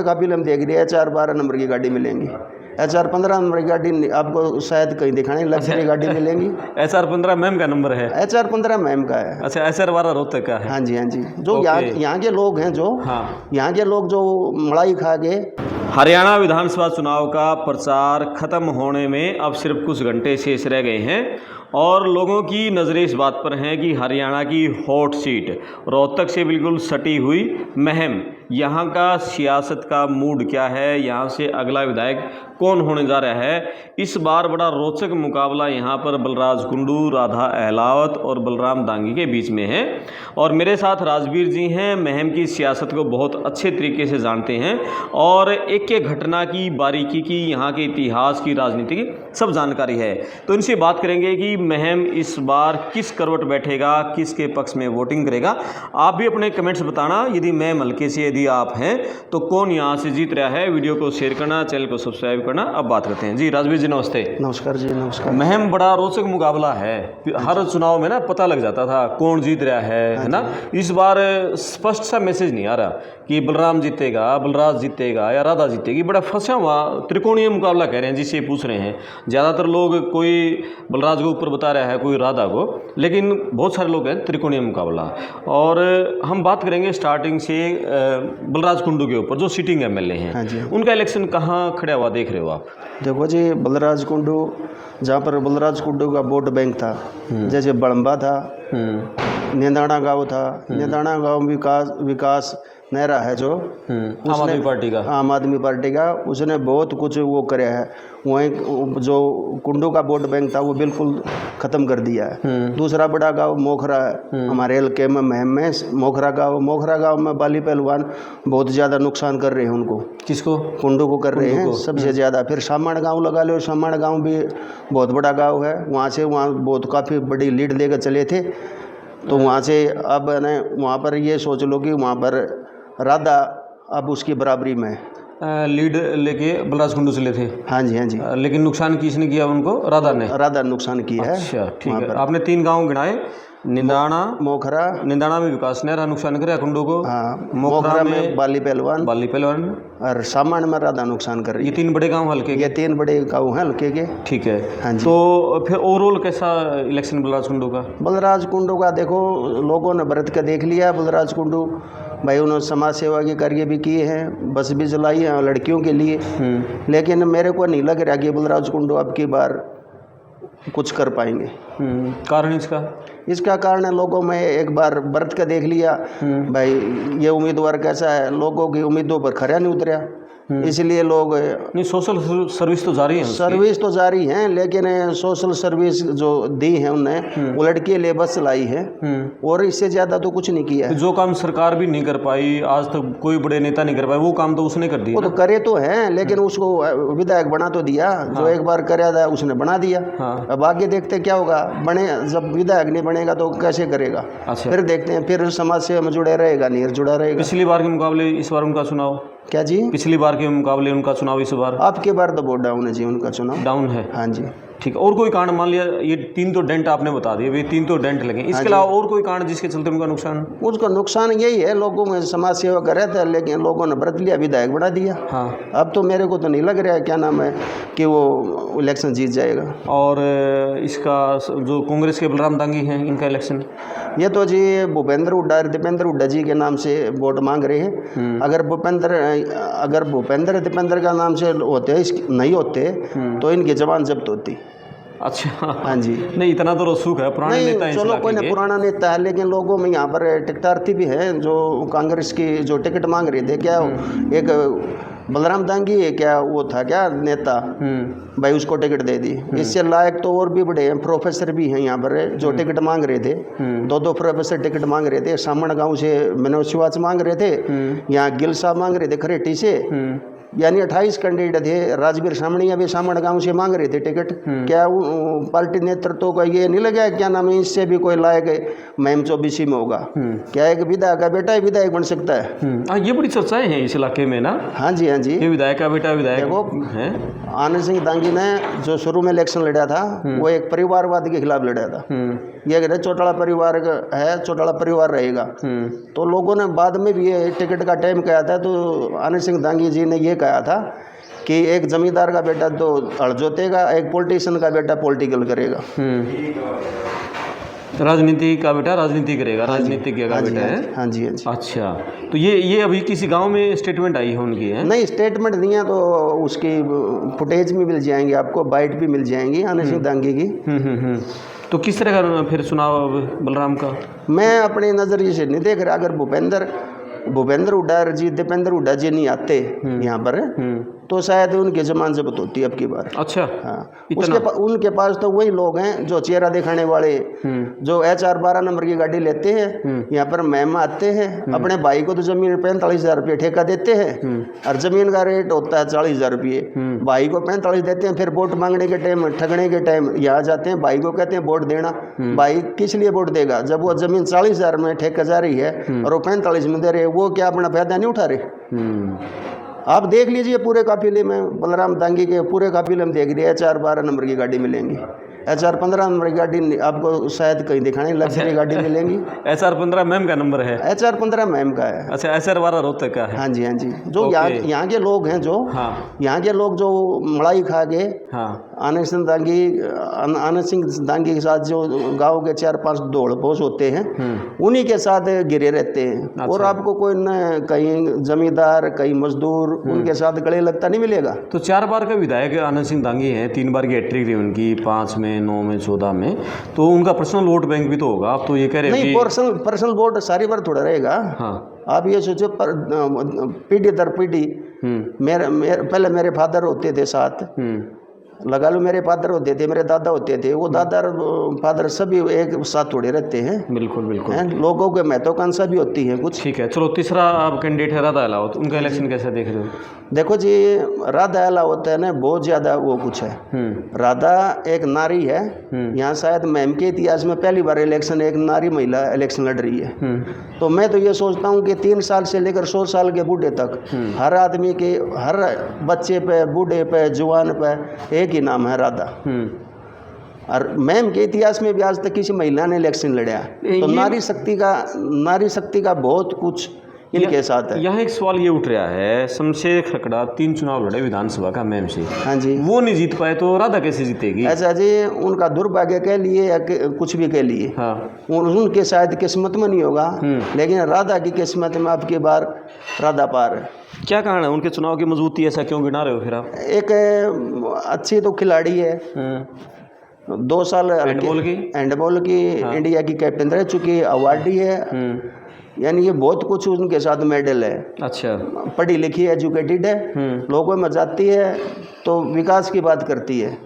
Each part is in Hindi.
के काफिले हम देख रहे हैं HR 12 नंबर की गाड़ी मिलेंगी, HR 15 नंबर की गाड़ी आपको शायद कहीं दिखाने लग्जरी गाड़ी मिलेंगी। HR 15 मैम का नंबर है? HR 15 मैम का है। अच्छा, HR 12 रोहतक का है। हाँ जी, हाँ जी। जो यहाँ के लोग हैं, जो यहाँ के लोग जो मलाई खा के। हरियाणा विधानसभा चुनाव का प्रचार खत्म होने में अब सिर्फ कुछ घंटे शेष रह गए हैं और लोगों की नज़रें इस बात पर हैं कि हरियाणा की हॉट सीट रोहतक से बिल्कुल सटी हुई महम, यहाँ का सियासत का मूड क्या है, यहाँ से अगला विधायक कौन होने जा रहा है। इस बार बड़ा रोचक मुकाबला यहाँ पर बलराज कुंडू, राधा अहलावत और बलराम दांगी के बीच में है। और मेरे साथ राजवीर जी हैं, महम की सियासत को बहुत अच्छे तरीके से जानते हैं और एक एक घटना की बारीकी की, यहाँ के इतिहास की, राजनीति की सब जानकारी है। तो इनसे बात करेंगे कि महम इस बार किस करवट बैठेगा, किसके पक्ष में वोटिंग करेगा। आप भी अपने कमेंट्स बताना, यदि महम हल्के से यदि आप हैं तो कौन यहाँ से जीत रहा है। वीडियो को शेयर करना, चैनल को सब्सक्राइब करना। अब बात करते हैं जी। राजवीर जी नमस्ते। नमस्कार जी, नमस्कार। महम बड़ा रोचक मुकाबला है, हर चुनाव में ना पता लग जाता था कौन जीत रहा है ना। इस बार स्पष्ट सा मैसेज नहीं आ रहा कि बलराम जीतेगा, बलराज जीतेगा या राधा जीतेगी। बड़ा फंसा हुआ त्रिकोणीय मुकाबला कह रहे हैं, जिससे पूछ रहे हैं। ज़्यादातर लोग कोई बलराज को ऊपर बता रहा है, कोई राधा को, लेकिन बहुत सारे लोग हैं त्रिकोणीय मुकाबला। और हम बात करेंगे स्टार्टिंग से बलराज कुंडू के ऊपर, जो सिटिंग MLA हैं। हाँ जी। उनका इलेक्शन कहाँ खड़ा हुआ देख रहे हो आप? देखो जी, बलराज कुंडू, जहाँ पर बलराज कुंडू का वोट बैंक था, जैसे बड़म्बा था, निंदाना गांव था, निंदाना गांव विकास नेहरा है जो आम आदमी पार्टी का, आम आदमी पार्टी का, उसने बहुत कुछ वो करे है। वहीं जो कुंडू का वोट बैंक था वो बिल्कुल ख़त्म कर दिया है। दूसरा बड़ा गांव मोखरा है, हमारे हल्के में महम में मोखरा गांव में बाली पहलवान बहुत ज़्यादा नुकसान कर रहे हैं उनको। किसको? कुंडू को कर रहे हैं सबसे ज़्यादा। फिर सामण गांव लगा लो, सामण गांव भी बहुत बड़ा गांव है, वहाँ बहुत काफ़ी बड़ी लीड लेकर चले थे। तो वहाँ से अब न वहाँ पर ये सोच लो कि वहाँ पर राधा अब उसकी बराबरी में लीड लेके बलराज कुंडू चले थे। हाँ जी, हाँ जी। लेकिन नुकसान किसने किया उनको? राधा ने। राधा नुकसान किया है। अच्छा, ठीक है। आपने 3 गांव गिनाए, निंदाना, मोखरा। निंदाना में विकास नेहरा नुकसान करे कुंडू को। हाँ, मोखरा में बाली पहलवान और सामान में राधा नुकसान कर रही है। ये 3 बड़े गांव हल्के, ये 3 बड़े गांव हैं हल्के के। ठीक है। हाँ जी। तो फिर ओवरऑल कैसा इलेक्शन बलराज कुंडू का? बलराज कुंडू का देखो, लोगों ने व्रत का देख लिया। बलराज कुंडू भाई उन्होंने समाज सेवा के कार्य भी किए हैं, बस भी चलाई है लड़कियों के लिए। लेकिन मेरे को नहीं लग रहा कि बलराज कुंडू अब की बार कुछ कर पाएंगे। कारण इसका कारण है, लोगों में एक बार व्रत का देख लिया भाई, ये उम्मीदवार कैसा है, लोगों की उम्मीदों पर खरा नहीं उतरा, इसलिए लोग नहीं। सोशल सर्विस तो जारी है, सर्विस तो जारी है, लेकिन सोशल सर्विस जो दी है उन्हें, वो लड़की के लिए बस लाई है और इससे ज़्यादा तो कुछ नहीं किया है। जो काम सरकार भी नहीं कर पाई आज तक, कोई बड़े नेता नहीं कर पाए, वो काम तो उसने कर दिया। वो तो करे तो हैं, लेकिन उसको विधायक बना तो दिया। जो एक बार कराया था उसने बना दिया। अब आगे देखते क्या होगा। बने जब विधायक नहीं बनेगा तो कैसे करेगा? अच्छा। फिर देखते हैं, फिर समाज सेवा में जुड़े रहेगा, नहीं जुड़ा रहेगा। पिछली बार के मुकाबले इस बार उनका चुनाव क्या जी? पिछली बार के मुकाबले उनका चुनाव इस बार? आपके बार तो बहुत डाउन है जी, उनका चुनाव डाउन है। हाँ जी। ठीक है। और कोई कारण, मान लिया ये 3 तो डेंट आपने बता दिए, ये 3 तो डेंट लगे, इसके अलावा और कोई कारण जिसके चलते उनका नुकसान? उसका नुकसान यही है, लोगों में समाज सेवा कर रहे थे, लेकिन लोगों ने व्रत लिया, विधायक बढ़ा दिया। हाँ। अब तो मेरे को तो नहीं लग रहा है क्या नाम है कि वो इलेक्शन जीत जाएगा। और इसका जो कांग्रेस के बलराम दांगी हैं, इनका इलेक्शन? ये तो जी भूपेंद्र हुड्डा, दीपेंद्र हुड्डा जी के नाम से वोट मांग रहे हैं। अगर भूपेंद्र दीपेंद्र का नाम से होते नहीं होते तो इनकी जबान जब्त होती। अच्छा। हाँ जी। नहीं, इतना तो रसूख है, पुराने नेता हैं। चलो कोई ना पुराना नेता है, लेकिन लोगों में यहाँ पर टिकटार्थी भी हैं जो कांग्रेस की जो टिकट मांग रहे थे। क्या एक बलराम दांगी है, क्या वो था क्या नेता, भाई उसको टिकट दे दी। इससे लायक तो और भी बड़े हैं, प्रोफेसर भी हैं यहाँ पर जो टिकट मांग रहे थे। 2 प्रोफेसर टिकट मांग रहे थे। सामण गांव से मनोज शिवाच मांग रहे थे, यहाँ गिल साहब मांग रहे थे खरेटी से। यानी 28 कैंडिडेट थे। राजवीर सामणिया भी सामण गांव से मांग रहे थे टिकट। क्या पार्टी नेतृत्व का ये नहीं लगा क्या नाम है, इससे भी कोई लायक महम 24 में होगा? क्या एक विधायक का बेटा ही विधायक बन सकता है? ये बड़ी चर्चाएं हैं इस इलाके में ना। हाँ जी, हाँ जी। ये विधायक का बेटा विधायक है। आनंद सिंह दांगी ने जो शुरू में इलेक्शन लड़ा था वो एक परिवारवाद के खिलाफ लड़ा था। ये अगर चौटाला परिवार है, चौटाला परिवार रहेगा। तो लोगों ने बाद में भी ये टिकट का टाइम कहा था, तो आनंद सिंह दांगी जी ने ये कहा था कि एक जमींदार का बेटा तो हल जोतेगा, एक पॉलिटिशियन का बेटा पॉलिटिकल करेगा। राजनीति का बेटा राजनीति करेगा, राजनीतिज्ञ का बेटा है। हाँ जी, हाँ जी। अच्छा, तो ये अभी किसी गांव में स्टेटमेंट आई है उनकी है? नहीं, स्टेटमेंट नहीं है, तो उसकी फुटेज भी मिल जाएंगी आपको, बाइट भी मिल जाएंगी आनंद सिंह दांगी की। तो किस तरह का फिर चुनाव बलराम का? मैं अपने नज़रिए से नहीं देख रहा। अगर भूपेंद्र हुड्डा जी, दीपेंद्र हुड्डा जी नहीं आते यहाँ पर, तो शायद उनकी जमान जब्त होती अब की बार। अच्छा, हाँ, उनके पास तो वही लोग हैं जो चेहरा दिखाने वाले, जो HR 12 नंबर की गाड़ी लेते हैं, यहाँ पर महम आते हैं, अपने भाई को तो जमीन 45,000 रुपये ठेका देते हैं, और जमीन का रेट होता है 40,000 रुपये। भाई को 45 देते हैं, फिर वोट मांगने के टाइम, ठगने के टाइम यहाँ जाते हैं, भाई को कहते हैं वोट देना। भाई किस लिए वोट देगा जब वो जमीन 40,000 में ठेका जा रही है और वो 45 में दे रहे, वो क्या अपना फायदा नहीं उठा रहे? आप देख लीजिए पूरे काफिले में, बलराम दांगी के पूरे काफिले में देख रही HR 12 नंबर की गाड़ी मिलेंगी, HR 15 नंबर की गाड़ी आपको शायद कहीं दिखाने लग्जरी गाड़ी मिलेंगी। HR 15 मैम का नंबर है? HR 15 मैम का है। अच्छा, HR 12 रोहतक का है। हाँ जी, हाँ जी। जो यहाँ के लोग हैं, जो यहाँ के लोग जो मलाई खा के आनंद सिंह दांगी के साथ जो गाँव के 4-5 दौड़ पोस होते हैं, उन्हीं के साथ घिरे रहते हैं। अच्छा। और आपको कोई न कहीं जमींदार, कहीं मजदूर उनके साथ गले लगता नहीं मिलेगा। तो 4 बार का विधायक आनंद सिंह दांगी हैं, 3 बार की हैट्रिक रही उनकी, 5 में, 9 में, 14 में, तो उनका पर्सनल वोट बैंक भी तो होगा। आप तो ये कह रहे हैं नहीं, पर्सनल वोट सारी बार थोड़ा रहेगा। हाँ, आप ये सोचो, पीढ़ी दर पीढ़ी, पहले मेरे फादर होते थे साथ, लगा लो मेरे फादर होते थे, मेरे दादा होते थे, वो दादा फादर सभी एक साथ थोड़े रहते हैं। बिल्कुल बिल्कुल। लोगों के महत्वाकांक्षा भी होती है कुछ। ठीक है, चलो तीसरा आप कैंडिडेट है राधा अहलावत, उनका इलेक्शन कैसे देख रहे हो? देखो जी, राधा अहलावत है ना, बहुत ज़्यादा वो कुछ है। राधा एक नारी है, यहाँ शायद मैम के इतिहास में पहली बार इलेक्शन एक नारी महिला इलेक्शन लड़ रही है। तो मैं तो ये सोचता हूँ कि 3 साल से लेकर 100 साल के बूढ़े तक, हर आदमी के, हर बच्चे पे, बूढ़े पे, जवान पे एक ही नाम है राधा। और मैम के इतिहास में भी आज तक किसी महिला ने इलेक्शन लड़ा। तो नारी शक्ति का बहुत कुछ इनके साथ है। यहाँ एक सवाल ये उठ रहा है, शमशेर खकड़ा 3 चुनाव लड़े विधानसभा का मैम से, हाँ जी, वो नहीं जीत पाए, तो राधा कैसे जीतेगी? ऐसा जी, उनका दुर्भाग्य कह लिए या कुछ भी कह लिए, हाँ, उनके शायद किस्मत में नहीं होगा, लेकिन राधा की किस्मत में आपकी बार राधा पार है। क्या कारण है उनके चुनाव की मजबूती, ऐसा क्यों गिना रहे हो फिर आप? एक अच्छी तो खिलाड़ी है, 2 साल हैंडबॉल की इंडिया की कैप्टन रह चुकी है, अवार्डी है, यानी ये बहुत कुछ उनके साथ मेडल है। अच्छा, पढ़ी लिखी एजुकेटेड है, लोगों में जाती है तो विकास की बात करती है।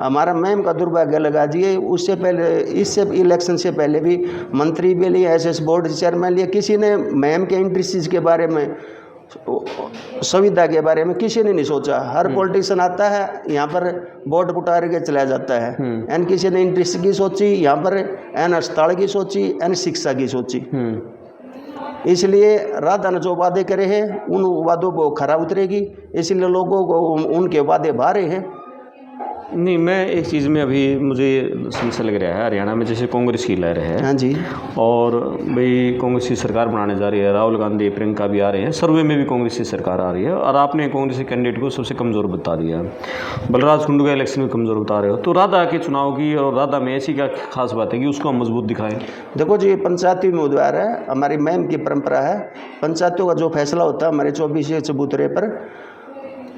हमारा मैम का दुर्भाग्य लगा जी, उससे पहले, इससे इलेक्शन से पहले भी मंत्री भी लिए, SS बोर्ड चेयरमैन लिए, किसी ने मैम के इंडस्ट्रीज के बारे में, सुविधा के बारे में किसी ने नहीं सोचा। हर पॉलिटिशियन आता है यहाँ पर बोर्ड पुटार के चला जाता है, एन किसी ने इंडस्ट्री की सोची, यहाँ पर एन अस्पताल की सोची, एन शिक्षा की सोची। इसलिए राधा ने जो वादे करे हैं, उन वादों को खरा उतरेगी, इसलिए लोगों को उनके वादे भारे हैं। नहीं, मैं एक चीज़ में अभी मुझे समस्या लग रहा है, हरियाणा में जैसे कांग्रेस की लहर है, हाँ जी, और भाई कांग्रेस की सरकार बनाने जा रही है, राहुल गांधी, प्रियंका भी आ रहे हैं, सर्वे में भी कांग्रेस की सरकार आ रही है, और आपने कांग्रेस के कैंडिडेट को सबसे कमज़ोर बता दिया, बलराज कुंडू का इलेक्शन में कमज़ोर बता रहे हो, तो राधा के चुनाव की और राधा में ऐसी क्या खास बात है कि उसको हम मजबूत दिखाएं? देखो जी, पंचायती उम्मीदवार है, हमारी मैम की परंपरा है, पंचायतों का जो फैसला होता है हमारे 24 चबूतरे पर,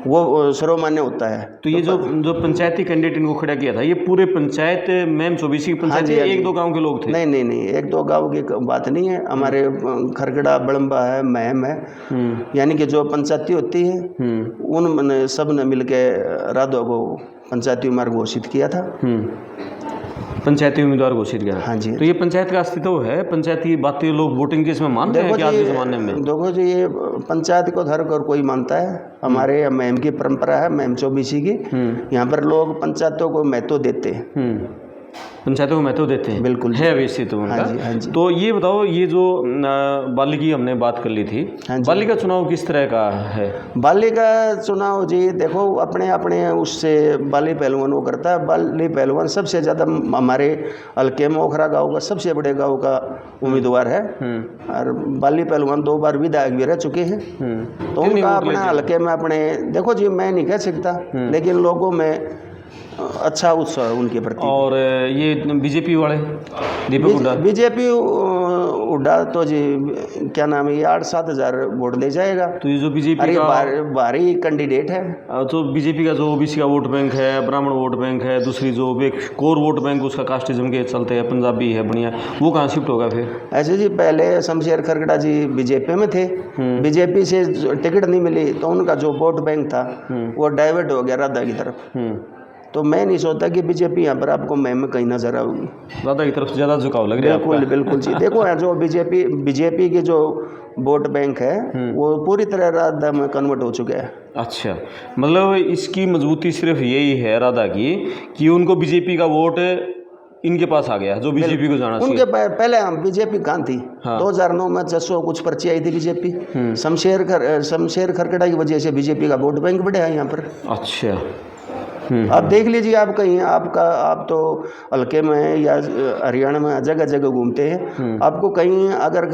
वो सर्वमान्य होता है। तो ये जो पंचायती कैंडिडेट इनको खड़ा किया था, ये पूरे पंचायत मैम 24 की पंचायत, हाँ 1-2 गांव के लोग थे? नहीं, 1-2 गांव की बात नहीं है, हमारे खरगड़ा, बड़म्बा है, महम है, यानी कि जो पंचायती होती है, उन सब ने मिलकर राधा को पंचायती उम्मीदवार घोषित किया था। पंचायती उम्मीदवार घोषित किया, हाँ जी। तो ये पंचायत का अस्तित्व है, पंचायती बातें लोग वोटिंग के इसमें मानते हैं क्या आज के ज़माने में? देखो जी, ये पंचायत को धर कर कोई मानता है, हमारे मैम की परंपरा है, मैम 24 की, यहाँ पर लोग पंचायतों को महत्व देते हैं। पंचायतों को महत्व देते हैं, बिल्कुल है अवस्थित उनका। हाँ जी, हाँ जी। तो ये बताओ, ये जो बाली की हमने बात कर ली थी, हाँ जी। बाली का चुनाव किस तरह का है? बाली का चुनाव जी देखो अपने अपने उससे बाली पहलवान वो करता है। बाली पहलवान सबसे ज़्यादा हमारे हल्के में ओखरा गाँव का सबसे बड़े गाँव का उम्मीदवार है और बाली पहलवान 2 बार विधायक भी रह चुके हैं। तो उनका अपने हल्के में अपने देखो जी मैं नहीं कह सकता, लेकिन लोगों में अच्छा उत्साह है उनके प्रति। और ये बीजेपी वाले दीपक हुड्डा, बीजेपी हुड्डा तो जी क्या नाम है, ये 8-7 हज़ार वोट ले जाएगा। तो ये जो बीजेपी अरे का भारी कैंडिडेट है। तो बीजेपी का जो ओबीसी का वोट बैंक है, ब्राह्मण वोट बैंक है, दूसरी जो एक कोर वोट बैंक उसका कास्टिज्म के चलते है, पंजाबी है बढ़िया, वो कहाँ शिफ्ट होगा फिर? ऐसे जी पहले शमशेर खरगड़ा जी बीजेपी में थे, बीजेपी से टिकट नहीं मिली तो उनका जो वोट बैंक था वो डाइवर्ट हो गया राधा की तरफ। तो मैं नहीं सोचता कि बीजेपी यहाँ पर आपको मैं कहीं नजर आऊगी। राधा की तरफ से ज़्यादा झुकाव लग रहा है बिल्कुल बिल्कुल जी। देखो यहाँ जो बीजेपी की जो वोट बैंक है वो पूरी तरह राधा में कन्वर्ट हो चुका है। अच्छा, मतलब इसकी मजबूती सिर्फ यही है राधा की कि उनको बीजेपी का वोट इनके पास आ गया, जो बीजेपी को जाना चाहिए। उनके पहले हम बीजेपी कहाँ थी? हाँ। 2009 में 600 कुछ पर्ची आई थी बीजेपी। शमशेर खरगड़ा की वजह से बीजेपी का वोट बैंक बढ़ा है यहाँ पर। अच्छा। आप देख लीजिए, आप कहीं आप तो हल्के में या हरियाणा में जगह जगह घूमते हैं, आपको कहीं अगर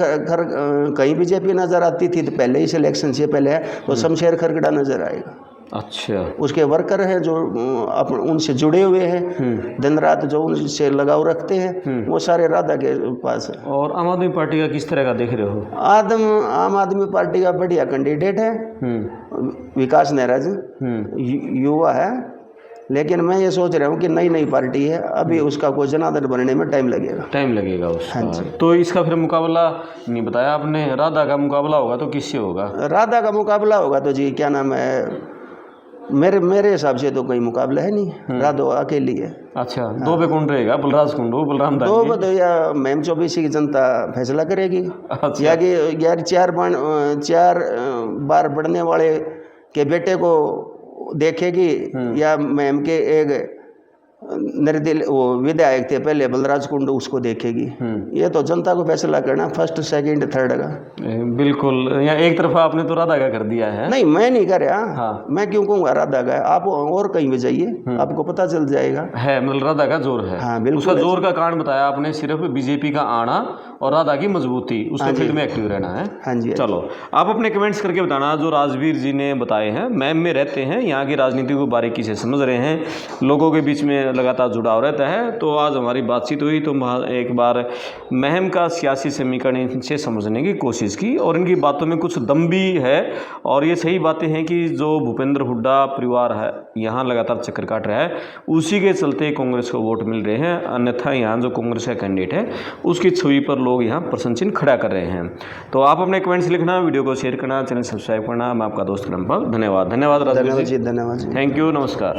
कहीं बीजेपी नज़र आती थी तो पहले ही इलेक्शन से पहले तो शमशेर खरगड़ा नज़र आएगा। अच्छा। उसके वर्कर हैं जो उनसे जुड़े हुए हैं, दिन रात जो उनसे लगाव रखते हैं, वो सारे राधा के पास है। और आम आदमी पार्टी का किस तरह का देख रहे हो? आम आदमी पार्टी का बढ़िया कैंडिडेट है विकास नेहराज, युवा है, लेकिन मैं ये सोच रहा हूँ कि नई पार्टी है, अभी उसका कोई जनार्दन बनने में टाइम लगेगा उसका। हाँ जी। तो इसका फिर मुकाबला नहीं बताया आपने, राधा का मुकाबला होगा तो किससे होगा? राधा का मुकाबला होगा तो जी क्या नाम है, मेरे हिसाब से तो कोई मुकाबला है नहीं, राधा अकेली है। अच्छा, 2 पे कौन रहेगा? बलराज कुंडू, बलराम दास? 2 पे तो या मैम 24 की जनता फैसला करेगी। अच्छा। या कि यार 4 बार बढ़ने वाले के बेटे को देखेगी या मैम के एक वो विधायक थे पहले बलराज कुंडू उसको देखेगी। ये तो जनता को फैसला करना फर्स्ट सेकंड थर्ड का। बिल्कुल, यहाँ एक तरफा आपने तो राधा का कर दिया है। नहीं मैं नहीं कर रहा। हाँ। मैं क्यों कहूँगा राधा का, आप और कहीं भी जाइए आपको पता चल जाएगा। है मतलब राधा का जोर है। हाँ बिल्कुल। उसका जोर का कारण बताया आपने, सिर्फ बीजेपी का आना और राधा की मजबूती, उसके फील्ड में एक्टिव रहना है। हाँ जी। चलो आप अपने कमेंट्स करके बताना जो राजवीर जी ने बताए हैं, मैम में रहते हैं, यहाँ की राजनीति को बारीकी से समझ रहे हैं, लोगों के बीच में लगातार जुड़ाव रहता है। तो आज हमारी बातचीत हुई तो एक बार महम का सियासी समीकरण इनसे समझने की कोशिश की और इनकी बातों में कुछ दम भी है और ये सही बातें हैं कि जो भूपेंद्र हुड्डा परिवार है यहाँ लगातार चक्कर काट रहा है, उसी के चलते कांग्रेस को वोट मिल रहे हैं, अन्यथा यहाँ जो कांग्रेस का कैंडिडेट है उसकी छवि पर लोग यहाँ प्रश्न चिन्ह खड़ा कर रहे हैं। तो आप अपने कमेंट्स लिखना, वीडियो को शेयर करना, चैनल सब्सक्राइब करना। मैं आपका दोस्त क्रमपाल, धन्यवाद। धन्यवाद राजवीर जी, धन्यवाद जी। थैंक यू, नमस्कार।